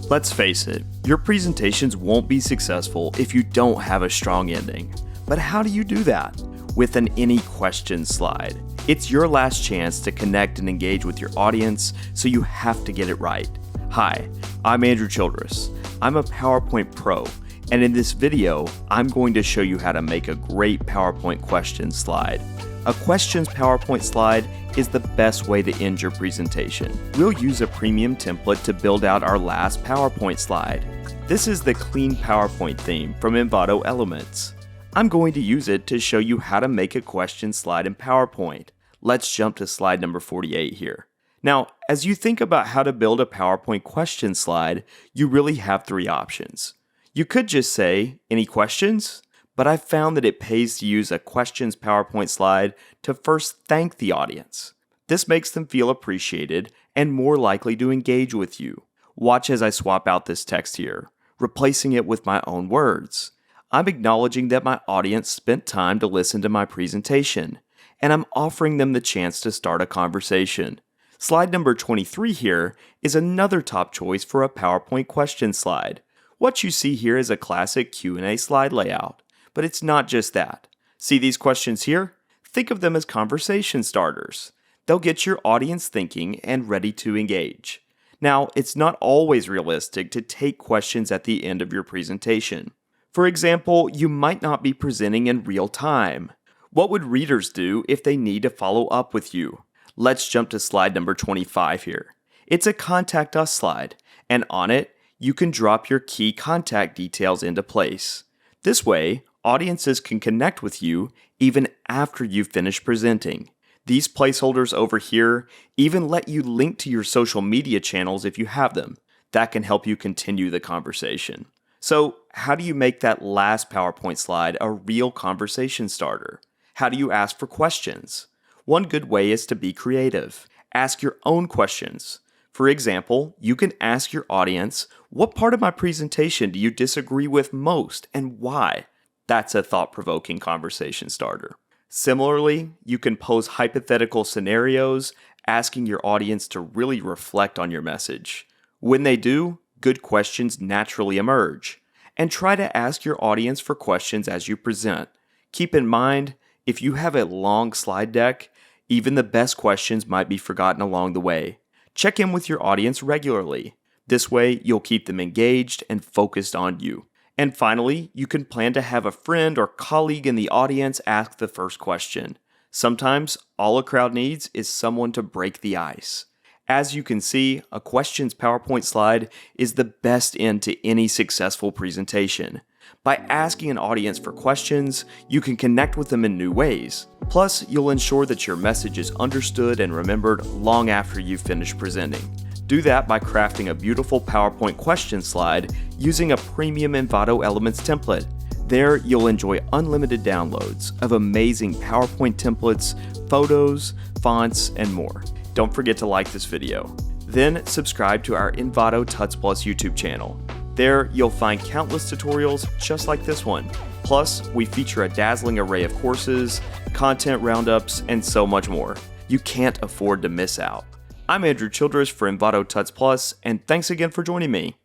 Let's face it, your presentations won't be successful if you don't have a strong ending. But how do you do that? With an any questions slide. It's your last chance to connect and engage with your audience, so you have to get it right. Hi, I'm Andrew Childress. I'm a PowerPoint pro, and in this video, I'm going to show you how to make a great PowerPoint questions slide. A questions PowerPoint slide is the best way to end your presentation. We'll use a premium template to build out our last PowerPoint slide. This is the Clean PowerPoint theme from Envato Elements. I'm going to use it to show you how to make a question slide in PowerPoint. Let's jump to slide number 48 here. Now, as you think about how to build a PowerPoint question slide, you really have three options. You could just say, any questions? But I've found that it pays to use a questions PowerPoint slide to first thank the audience. This makes them feel appreciated and more likely to engage with you. Watch as I swap out this text here, replacing it with my own words. I'm acknowledging that my audience spent time to listen to my presentation, and I'm offering them the chance to start a conversation. Slide number 23 here is another top choice for a PowerPoint question slide. What you see here is a classic Q&A slide layout. But it's not just that. See these questions here? Think of them as conversation starters. They'll get your audience thinking and ready to engage. Now, it's not always realistic to take questions at the end of your presentation. For example, you might not be presenting in real time. What would readers do if they need to follow up with you? Let's jump to slide number 25 here. It's a Contact Us slide, and on it, you can drop your key contact details into place. This way, audiences can connect with you even after you've finished presenting. These placeholders over here even let you link to your social media channels if you have them. That can help you continue the conversation. So, how do you make that last PowerPoint slide a real conversation starter? How do you ask for questions? One good way is to be creative. Ask your own questions. For example, you can ask your audience, what part of my presentation do you disagree with most and why? That's a thought-provoking conversation starter. Similarly, you can pose hypothetical scenarios, asking your audience to really reflect on your message. When they do, good questions naturally emerge. And try to ask your audience for questions as you present. Keep in mind, if you have a long slide deck, even the best questions might be forgotten along the way. Check in with your audience regularly. This way, you'll keep them engaged and focused on you. And finally, you can plan to have a friend or colleague in the audience ask the first question. Sometimes, all a crowd needs is someone to break the ice. As you can see, a questions PowerPoint slide is the best end to any successful presentation. By asking an audience for questions, you can connect with them in new ways. Plus, you'll ensure that your message is understood and remembered long after you've finished presenting. Do that by crafting a beautiful PowerPoint question slide using a premium Envato Elements template. There, you'll enjoy unlimited downloads of amazing PowerPoint templates, photos, fonts, and more. Don't forget to like this video. Then, subscribe to our Envato Tuts Plus YouTube channel. There, you'll find countless tutorials just like this one. Plus, we feature a dazzling array of courses, content roundups, and so much more. You can't afford to miss out. I'm Andrew Childress for Envato Tuts Plus, and thanks again for joining me.